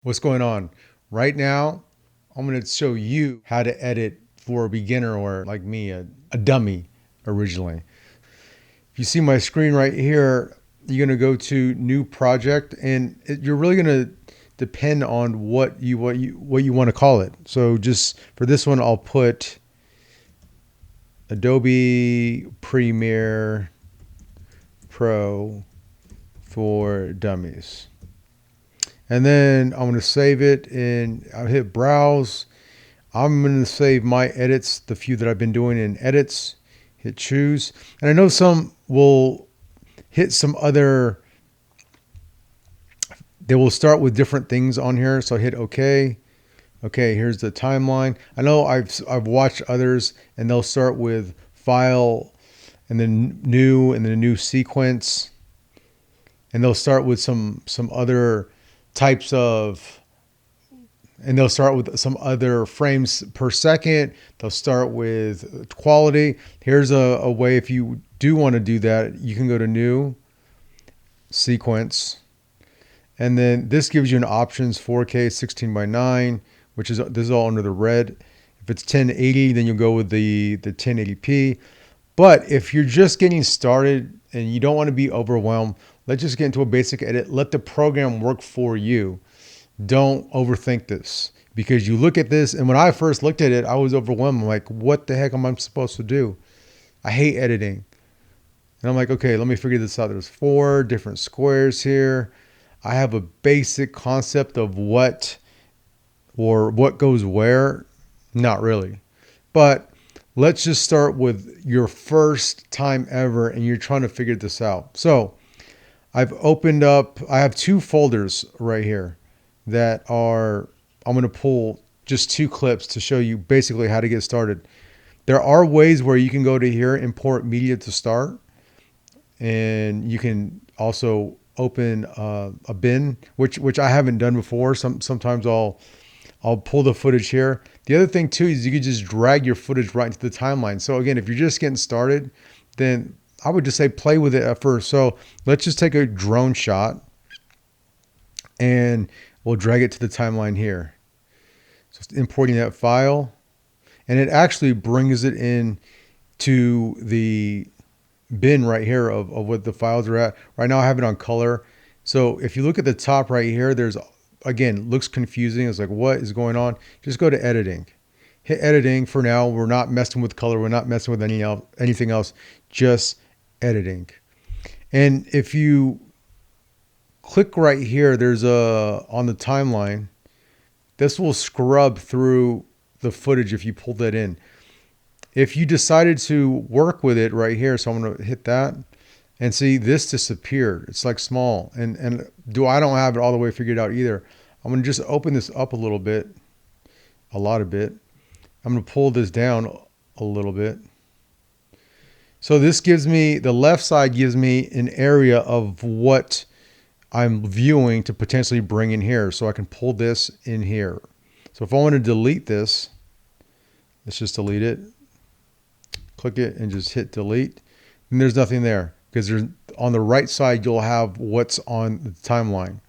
What's going on? Right now, I'm going to show you how to edit for a beginner or like me, a dummy originally. If you see my screen right here, you're going to go to new project and you're really going to depend on what you want to call it. So just for this one, I'll put Adobe Premiere Pro for Dummies. And then I'm going to save it and I'll hit browse. I'm going to save my edits, the few that I've been doing in edits, hit choose. And I know some will hit some other, they will start with different things on here. So hit OK. Okay, here's the timeline. I know I've watched others and they'll start with file and then new and then a new sequence. And they'll start with some other types of, and they'll start with some other frames per second. They'll start with quality. Here's a way, if you do want to do that, you can go to new sequence. And then this gives you an options 4K 16 by 9, which is, this is all under the red. If it's 1080, then you'll go with the 1080p. But if you're just getting started and you don't want to be overwhelmed, let's just get into a basic edit. Let the program work for you. Don't overthink this, because you look at this, and when I first looked at it, I was overwhelmed. I'm like, what the heck am I supposed to do? I hate editing. And I'm like, okay, let me figure this out. There's 4 different squares here. I have a basic concept of what goes where. Not really. But let's just start with your first time ever and you're trying to figure this out. So I've opened up, I have 2 folders right here that are, I'm going to pull just 2 clips to show you basically how to get started. There are ways where you can go to here, import media to start, and you can also open a bin, which I haven't done before. Sometimes I'll pull the footage here. The other thing too is you can just drag your footage right into the timeline. So again, if you're just getting started, then I would just say play with it at first. So let's just take a drone shot and we'll drag it to the timeline here. So it's importing that file, and it actually brings it in to the bin right here of what the files are at. Right now I have it on color. So if you look at the top right here, there's, again, looks confusing. It's like, what is going on? Just go to editing. Hit editing for now. We're not messing with color. We're not messing with anything else, just editing. And if you click right here, there's on the timeline, this will scrub through the footage if you pull that in. If you decided to work with it right here, so I'm going to hit that and see this disappeared. It's like small, and I don't have it all the way figured out either. I'm going to just open this up a little bit, a lot of bit. I'm going to pull this down a little bit. So this gives me, the left side gives me an area of what I'm viewing to potentially bring in here. So I can pull this in here. So if I want to delete this, let's just delete it. Click it and just hit delete. And there's nothing there, because there's, on the right side, you'll have what's on the timeline.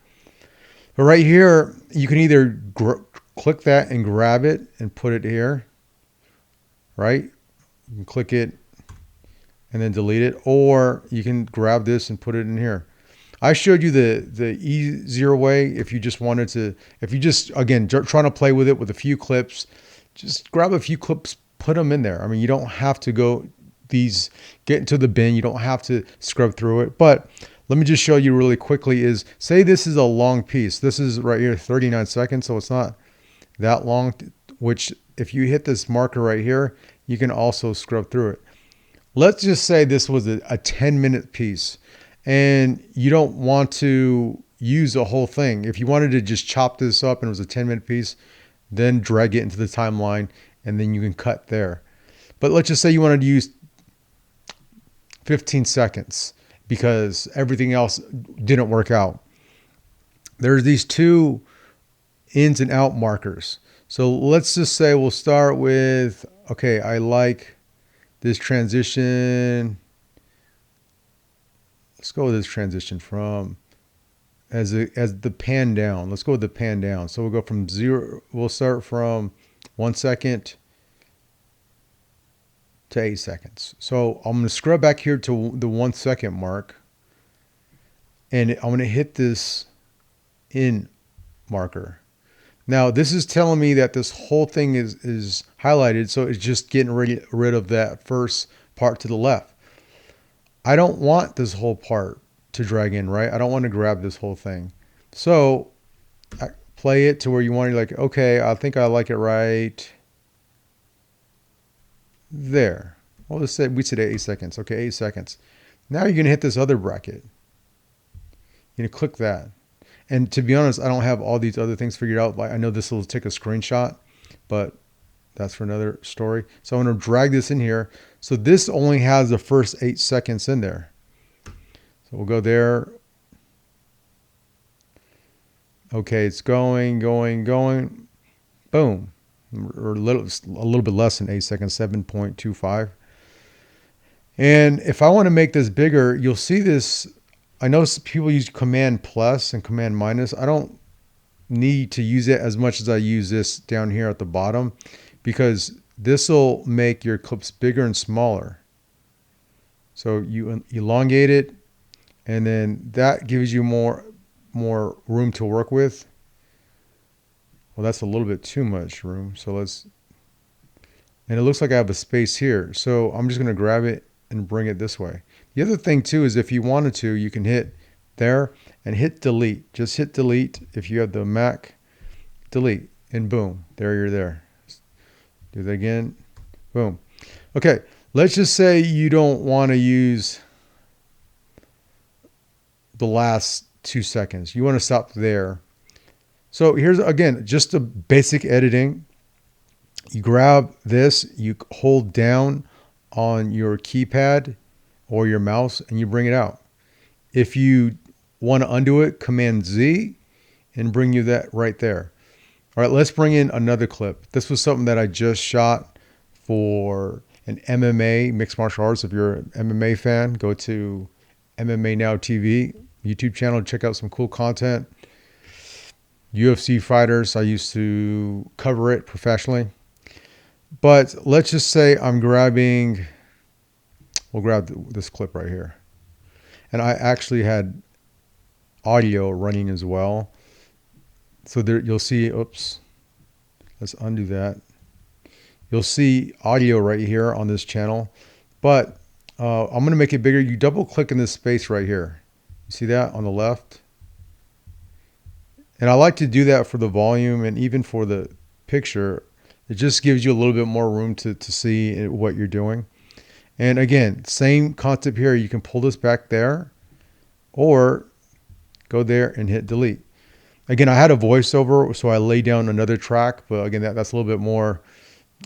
But right here, you can either click that and grab it and put it here, right? You can click it and then delete it, or you can grab this and put it in here. I showed you the easier way. If you just wanted to, if you just, again, trying to play with it with a few clips, just grab a few clips, put them in there. I mean, you don't have to get into the bin. You don't have to scrub through it. But let me just show you really quickly is, say this is a long piece. This is right here, 39 seconds. So it's not that long, which if you hit this marker right here, you can also scrub through it. Let's just say this was a 10-minute piece and you don't want to use the whole thing. If you wanted to just chop this up and it was a 10-minute piece, then drag it into the timeline and then you can cut there. But let's just say you wanted to use 15 seconds because everything else didn't work out. There's these 2 ins and out markers. So let's just say we'll start with, okay, I like this transition. Let's go with this transition from as the pan down. Let's go with the pan down. So we'll go from 0. We'll start from 1 second to 8 seconds. So I'm going to scrub back here to the 1 second mark, and I'm going to hit this in marker. Now this is telling me that this whole thing is highlighted, so it's just getting rid of that first part to the left. I don't want this whole part to drag in, right? I don't want to grab this whole thing. So I play it to where you want to, like, okay, I think I like it right there. Well, let's say we said 8 seconds. Okay, 8 seconds. Now you're going to hit this other bracket. You're going to click that. And to be honest, I don't have all these other things figured out. Like, I know this will take a screenshot, but that's for another story. So I'm going to drag this in here. So this only has the first 8 seconds in there. So we'll go there. Okay, it's going. Boom. Or a little bit less than 8 seconds, 7.25. And if I want to make this bigger, you'll see this. I know people use Command plus and Command minus. I don't need to use it as much as I use this down here at the bottom, because this will make your clips bigger and smaller. So you elongate it, and then that gives you more room to work with. Well, that's a little bit too much room. So and it looks like I have a space here. So I'm just going to grab it and bring it this way. The other thing too is, if you wanted to, you can hit there and hit delete. Just hit delete if you have the Mac. Delete, and boom, there you're there. Do that again. Boom. Okay, let's just say you don't want to use the last 2 seconds. You want to stop there. So here's, again, just a basic editing. You grab this, you hold down on your keypad or your mouse, and you bring it out. If you want to undo it, Command Z, and bring you that right there. All right, let's bring in another clip. This was something that I just shot for an MMA, mixed martial arts. If you're an MMA fan, go to MMA Now TV YouTube channel, check out some cool content. UFC fighters, I used to cover it professionally. But let's just say we'll grab this clip right here. And I actually had audio running as well. So there you'll see, oops, let's undo that. You'll see audio right here on this channel. But I'm going to make it bigger. You double click in this space right here. You see that on the left? And I like to do that for the volume and even for the picture. It just gives you a little bit more room to see what you're doing. And again, same concept here. You can pull this back there or go there and hit delete. Again, I had a voiceover, so I laid down another track. But again, that's a little bit more,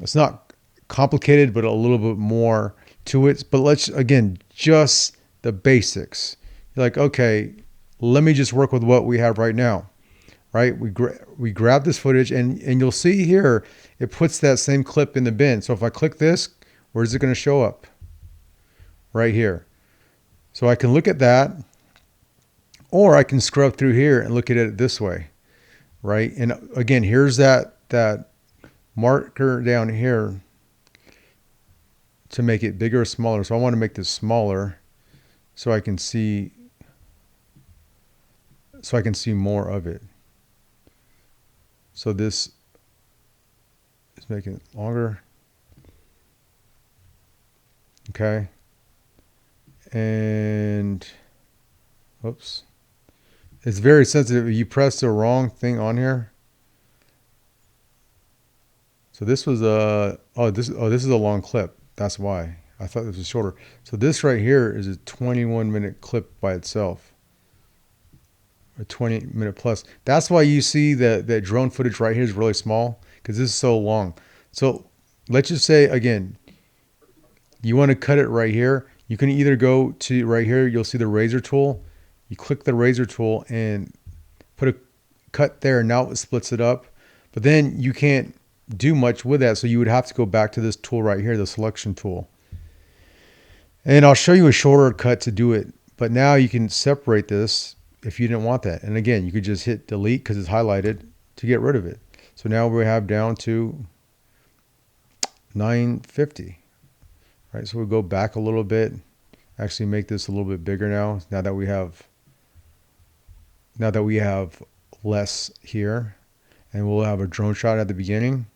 it's not complicated, but a little bit more to it. But let's, again, just the basics. You're like, okay, let me just work with what we have right now. Right, we grab this footage, and you'll see here it puts that same clip in the bin. So if I click this, where is it going to show up? Right here. So I can look at that, or I can scrub through here and look at it this way, right? And again, here's that marker down here to make it bigger or smaller. So I want to make this smaller so I can see more of it. So this is making it longer. Okay. And oops. It's very sensitive. If you press the wrong thing on here. So this was this is a long clip. That's why. I thought this was shorter. So this right here is a 21-minute clip by itself. A 20-minute plus. That's why you see that drone footage right here is really small, because this is so long. So let's just say, again, you want to cut it right here. You can either go to right here. You'll see the razor tool. You click the razor tool and put a cut there. Now it splits it up. But then you can't do much with that. So you would have to go back to this tool right here, the selection tool. And I'll show you a shorter cut to do it. But now you can separate this. if you didn't want that. And again, you could just hit delete because it's highlighted to get rid of it. So now we have down to 950, right? So we'll go back a little bit, actually make this a little bit bigger now that we have less here, and we'll have a drone shot at the beginning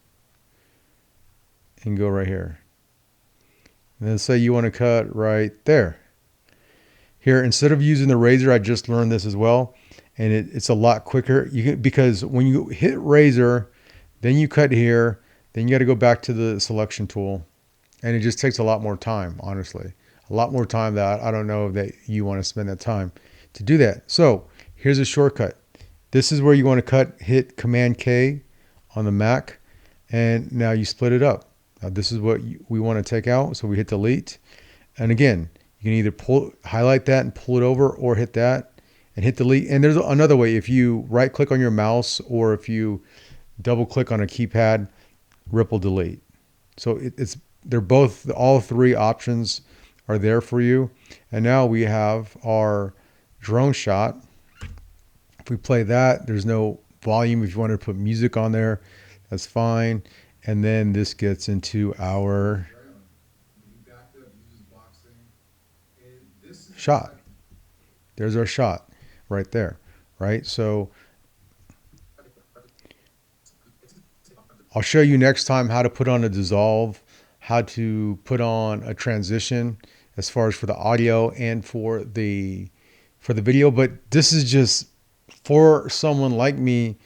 and go right here. And then say you want to cut right there. Here, instead of using the razor, I just learned this as well, and it's a lot quicker. Because when you hit razor, then you cut here, then you got to go back to the selection tool, and it just takes a lot more time, honestly. A lot more time that I don't know that you want to spend that time to do that. So here's a shortcut. This is where you want to cut, hit Command K on the Mac, and now you split it up. Now this is what we want to take out, so we hit delete. And again, you can either highlight that and pull it over, or hit that and hit delete. And there's another way. If you right click on your mouse, or if you double click on a keypad, ripple delete. So they're both, all three options are there for you. And now we have our drone shot. If we play that, there's no volume. If you want to put music on there, that's fine. And then this gets into our shot. There's our shot right there, right? So I'll show you next time how to put on a dissolve, how to put on a transition as far as for the audio and for the video. But this is just for someone like me,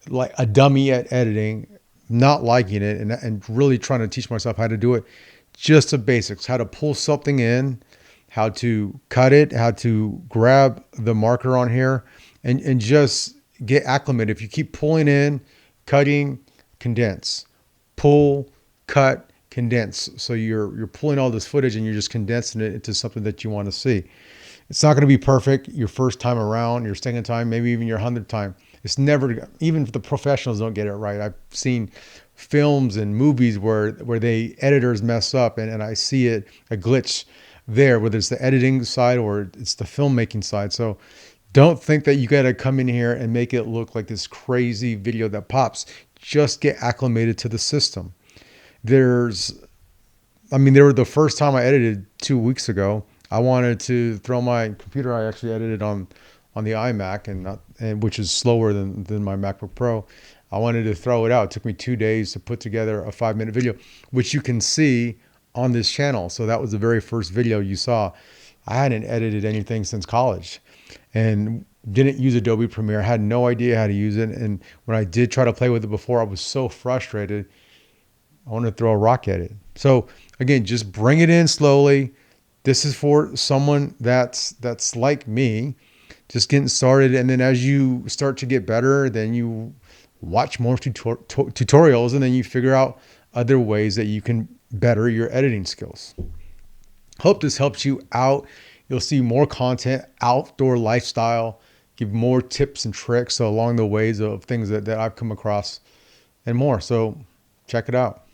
like a dummy at editing, not liking it, and really trying to teach myself how to do it. Just the basics, how to pull something in, how to cut it, how to grab the marker on here, and just get acclimated. If you keep pulling in, cutting, condense, pull, cut, condense. So you're pulling all this footage and you're just condensing it into something that you want to see. It's not going to be perfect your first time around, your second time, maybe even your 100th time. It's never, even if the professionals don't get it right. I've seen films and movies where they editors mess up, and I see a glitch there, whether it's the editing side or it's the filmmaking side. So don't think that you got to come in here and make it look like this crazy video that pops. Just get acclimated to the system. There were the first time I edited 2 weeks ago, I wanted to throw my computer. I actually edited on the iMac, and which is slower than my MacBook Pro. I wanted to throw it out. It took me 2 days to put together a 5-minute video, which you can see on this channel. So that was the very first video you saw. I hadn't edited anything since college, and didn't use Adobe Premiere. I had no idea how to use it. And when I did try to play with it before, I was so frustrated. I wanted to throw a rock at it. So again, just bring it in slowly. This is for someone that's like me, just getting started. And then as you start to get better, then you watch more tutorials, and then you figure out other ways that you can better your editing skills. Hope this helps you out. You'll see more content, outdoor lifestyle, give more tips and tricks along the ways of things that I've come across and more. So check it out.